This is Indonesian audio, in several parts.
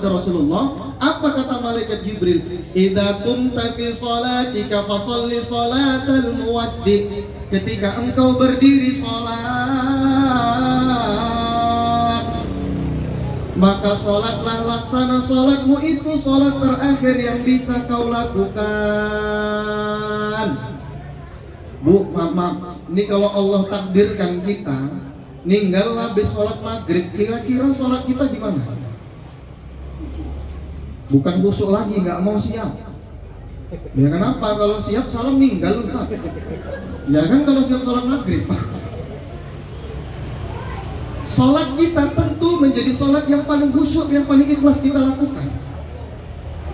Rasulullah, apa kata malaikat Jibril? Idza kumta fi salatika fasalli salatal muwaddi. Ketika engkau berdiri salat, maka salatlah laksana salatmu itu salat terakhir yang bisa kau lakukan. Bu, maaf, ini kalau Allah takdirkan kita ninggal habis salat maghrib, kira-kira salat kita gimana? Bukan khusyuk lagi, nggak mau siap. Ya kenapa? Kalau siap salam ninggal Ustaz. Ya kan kalau siap salat maghrib. Salat kita tentu menjadi salat yang paling khusyuk, yang paling ikhlas kita lakukan.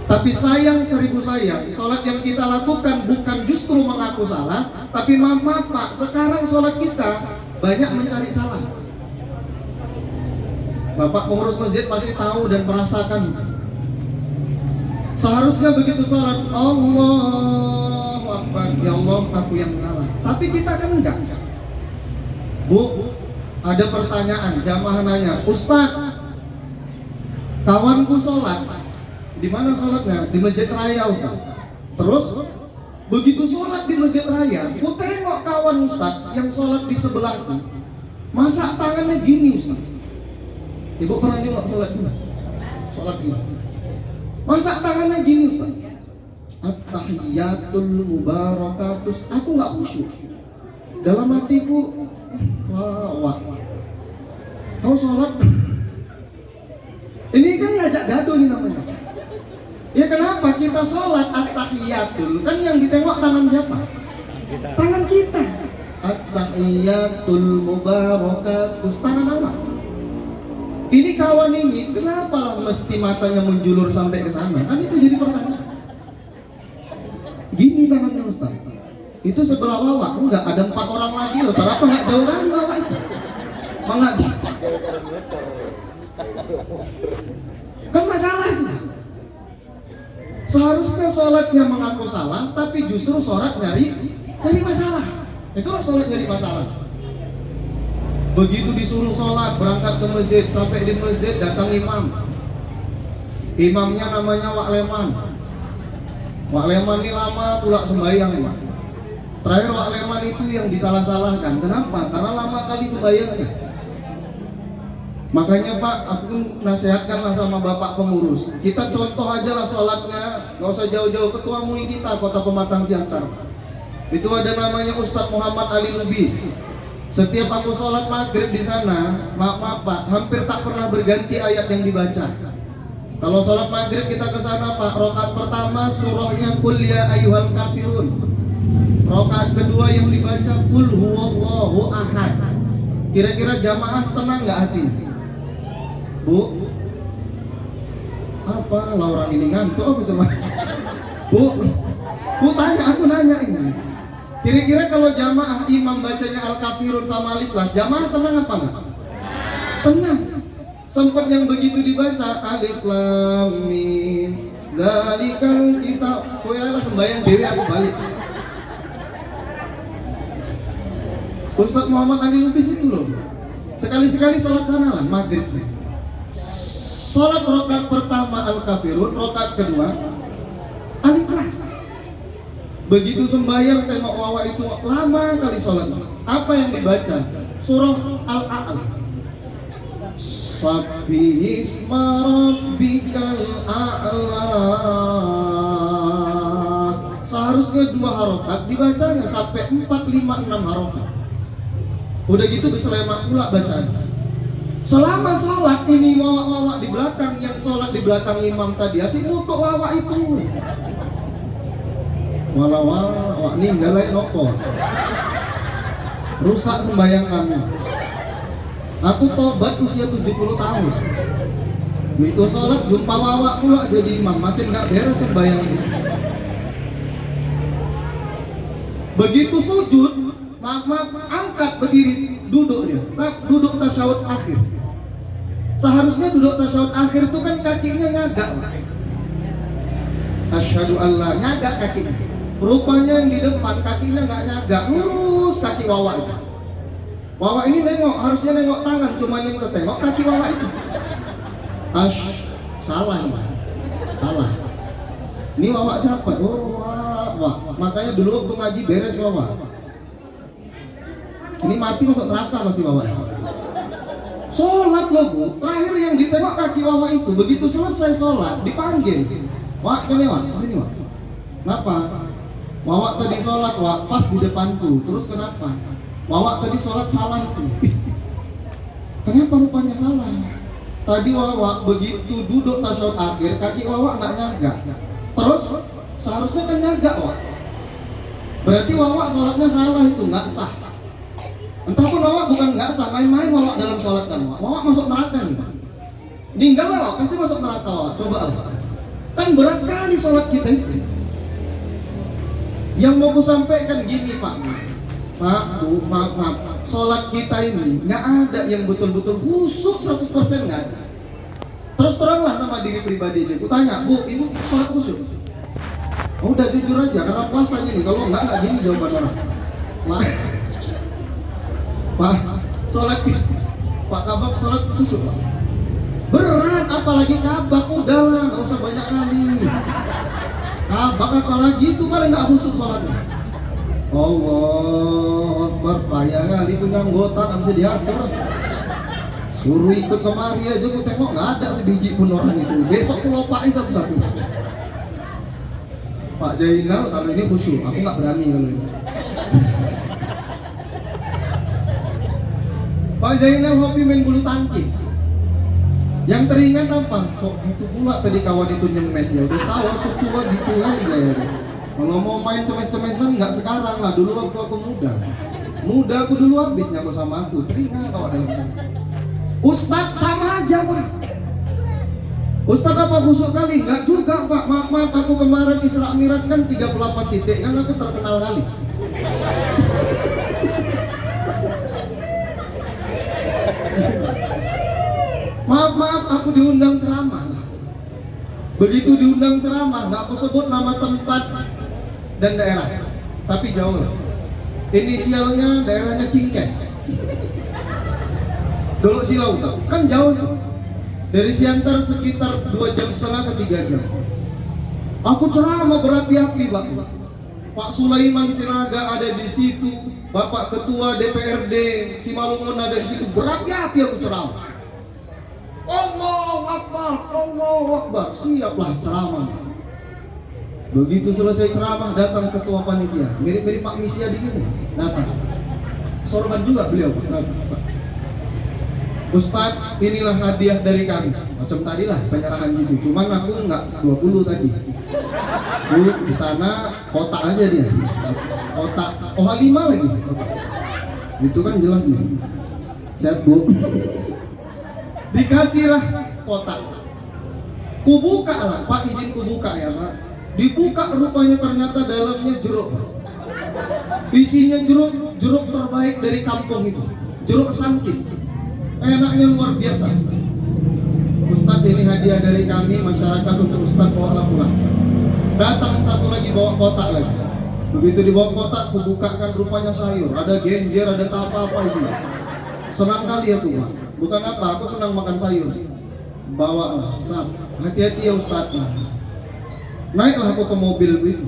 Tapi sayang, seribu sayang, salat yang kita lakukan bukan justru mengaku salah, tapi maaf Pak, sekarang salat kita banyak mencari salah. Bapak pengurus masjid pasti tahu dan merasakan itu. Seharusnya begitu salat, Allahu Akbar, ya Allah aku yang ngalah. Tapi kita kan enggak. Bu, ada pertanyaan, jamaah nanya, Ustaz, kawanku sholat, di mana sholatnya? Di masjid raya Ustaz. Terus, begitu sholat di masjid raya, ku tengok kawan Ustaz yang sholat di sebelahku, masa tangannya gini Ustaz. Ibu pernah nengok sholat gini? Sholat gini. Masa tangannya gini Ustaz. At-tahiyatul mubarakatus. Aku nggak khusyuk. Dalam hatiku, wah. Kau sholat? Ini kan ngajak gaduh nih namanya. Ya kenapa kita sholat at-tahiyatul? Kan yang ditengok tangan siapa? Tangan kita. At-tahiyatul mubarakatus. Tangan apa? Ini kawan ini, kenapa lah mesti matanya menjulur sampai ke sana? Kan itu jadi pertanyaan. Gini tangannya Ustaz. Itu sebelah bawah. Enggak, ada 4 orang lagi Ustaz. Apa enggak jauh kali bawah itu? Enggak. Kan masalah itu. Seharusnya sholatnya mengaku salah, tapi justru sholat nyari masalah. Itulah sholat nyari masalah. Begitu disuruh sholat, berangkat ke masjid, sampai di masjid datang imam. Imamnya namanya Wak Leman. Wak Leman ini lama pula sembahyang Pak. Terakhir Wak Leman itu yang disalah-salahkan. Kenapa? Karena lama kali sembahyangnya. Makanya Pak, aku nasihatkanlah sama Bapak pengurus. Kita contoh aja lah sholatnya, gak usah jauh-jauh. Ketua MUI kita, Kota Pematang Siantar. Itu ada namanya Ustadz Muhammad Ali Lubis. Setiap aku sholat maghrib di sana, maaf Pak, hampir tak pernah berganti ayat yang dibaca. Kalau sholat maghrib kita ke sana Pak, rakaat pertama surahnya Qul ya ayyuhal kafirun. Rakaat kedua yang dibaca Qul huwallahu ahad. Kira-kira jamaah tenang nggak hatinya? Bu, apa lah orang ini ngantuk apa cuma? Bu tanya, aku nanya ini. Kira-kira kalau jamaah imam bacanya Al-Kafirun sama Al-Ikhlas, jamaah tenang apa enggak? Tenang. Sempat yang begitu dibaca Alif Lam Mim Dzalikal kitab, koyalah sembahyang dewi aku balik. Ustadz Muhammad Ali Lubis itu loh. Sekali-sekali sholat sana lah, maghrib. Sholat rakaat pertama Al-Kafirun, rakaat kedua Al-Ikhlas. Begitu sembahyang tengok wawa itu lama kali sholat. Apa yang dibaca? Surah Al-A'la. Sabbihisma rabbikal a'la. Seharusnya 2 harokat, dibacanya sampai 4, 5, 6 harokat. Udah gitu berselema pula bacaan. Selama sholat ini wawa di belakang, yang sholat di belakang imam tadi asik nutuk wawa itu. Walau wak ninggal aja nopo. Rusak sembahyang kami. Aku tobat usia 70 tahun. Itu sholat jumpa wawa pula jadi imam, makin gak beres sembahyangnya. Begitu sujud, maaf angkat berdiri, duduk dia. Duduk tasyahud akhir. Seharusnya duduk tasyahud akhir itu kan kakinya nyagak. Asyhadu alla, nyagak kakinya. Rupanya yang di depan kakinya nggak nyagak, lurus kaki wawa itu. Wawa ini nengok, harusnya nengok tangan, cuma yang ketengok kaki wawa itu. salah ini. Salah. Ini Wawa siapa? Oh, Wawa. Makanya dulu waktu ngaji beres Wawa. Ini mati masuk neraka pasti Wawa. Sholat loh Bu, terakhir yang ditengok kaki Wawa itu begitu selesai sholat dipanggil. Wak, sini Wak, sini Wak. Kenapa? Wawa tadi sholat Wak, pas di depanku. Terus kenapa? Wawa tadi sholat salah itu. Kenapa rupanya salah? Tadi Wawa begitu duduk tasyahud akhir, kaki Wawa nggak nyaga. Terus seharusnya kan nyaga Wak. Berarti Wawa sholatnya salah itu, nggak sah. Entah pun Wawa bukan nggak sah, main-main Wawa dalam sholat kan Wawa. Wawa masuk neraka nih. Meninggal lah Wawa, pasti masuk neraka Wawa. Coba lah. Kan berat kali sholat kita itu. Yang mau ku sampaikan gini Pak. Pak, Bu, maaf. Sholat kita ini nggak ada yang betul-betul khusyuk 100% nggak ada. Terus teranglah sama diri pribadi aja. Ku tanya, Bu, Ibu sholat khusyuk? Oh, udah jujur aja, karena puasanya nih. Kalau nggak gini jawaban orang. Pak, sholat Pak Kabak sholat khusyuk Pak. Berat, apalagi kabak, udahlah, nggak usah banyak kali. Kabak apalagi itu paling nggak khusyuk sholatnya. Allah Akbar, payah kali punya anggota nggak bisa diatur. Suruh ikut kemari aja, gue tengok nggak ada sebiji pun orang itu. Besok gue lopain satu-satu. Pak Jainal kalau ini khusyuk, aku nggak berani kalau ini. Pak Zainal hobi main bulu tangkis. Yang teringat apa? Kok gitu pula tadi kawan itu nyemes ya. Udah tahu aku tua gitu kali gayanya. Kalau mau main cemes-cemesan nggak sekarang lah. Dulu waktu aku muda. Muda aku dulu habis nyamuk sama aku. Teringat kawan dalam sana. Ustadz sama aja Pak. Ustadz apa khusyuk kali? Nggak juga Pak. Maaf aku kemarin Isra Mi'raj kan 38 titik kan aku terkenal kali. Maaf aku diundang ceramah. Begitu diundang ceramah nggak aku sebut nama tempat dan daerah, tapi jauh lah. Inisialnya daerahnya Cingkes. Dolok Silau kan jauh tuh. Dari Siantar sekitar 2,5 jam ke 3 jam. Aku ceramah berapi-api Pak. Pak Sulaiman Siraga ada di situ, Bapak Ketua DPRD Simalungun ada di situ, berapi-api aku ceramah. Allahu Akbar, siaplah ceramah. Begitu selesai ceramah datang ketua panitia, mirip-mirip Pak Misyadi gini, datang. Sorban juga beliau. Ustadz, inilah hadiah dari kami. Macam tadi lah penyerahan gitu. Cuman aku nggak 20 tadi. Dulu di sana kotak aja dia. Kotak OH5 lagi. Kotak. Itu kan jelas nih. Siap Bu. Dikasihlah kotak. Kubuka lah, Pak izin kubuka ya Pak. Dibuka rupanya ternyata dalamnya jeruk. Isinya jeruk terbaik dari kampung itu. Jeruk Sankis. Enaknya luar biasa. Ustadz, ini hadiah dari kami masyarakat untuk Ustadz, bawa pulang. Datang satu lagi bawa kotak lagi. Begitu dibawa kotak, kubukakan rupanya sayur. Ada genjer, ada apa isinya. Senang kali aku Pak. Bukan apa, aku senang makan sayur. Bawa lah, hati-hati ya Ustadz. Naiklah aku ke mobil itu.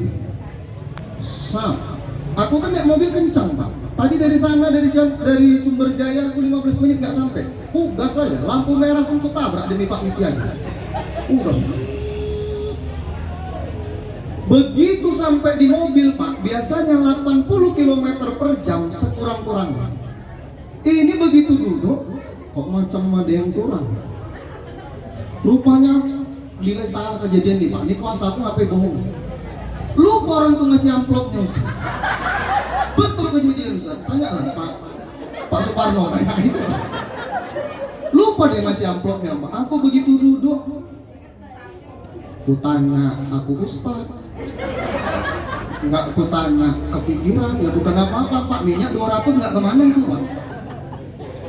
Aku kan naik mobil kencang Pak. Tadi dari sana, dari Sumber Jaya aku 15 menit gak sampai. Gas aja, lampu merah pun ku tabrak demi Pak Misyadi. Gas. Begitu sampai di mobil Pak, biasanya 80 km per jam sekurang-kurangnya. Ini begitu duduk, kok macam ada yang kurang. Rupanya nilai ta'ala kejadian nih Pak, ini kuasa aku ngapain bohong. Lupa orang tuh ngasih amplopnya Ustaz. Betul kejadian Ustaz, tanya lah Pak Suparno, tanya itu. Lupa dia ngasih amplopnya Pak. Aku begitu duduk, ku tanya, aku Ustaz. Enggak, ku tanya, kepikiran, ya bukan apa-apa Pak, minyak 200 nggak kemana itu Pak.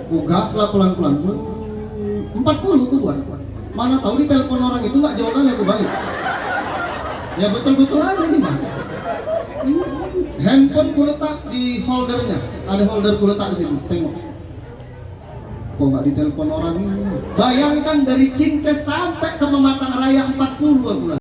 Ku gas lah pelan-pelan, 40 ku buat. Mana tahu di telepon orang itu nggak jauh kali aku balik. Ya betul-betul aja nih Pak. Handphone ku letak di holdernya, ada holder ku letak di sini, tengok. kok nggak ditelepon orang ini. Bayangkan dari Cinkes sampai ke Mematang Raya 40 aku lah.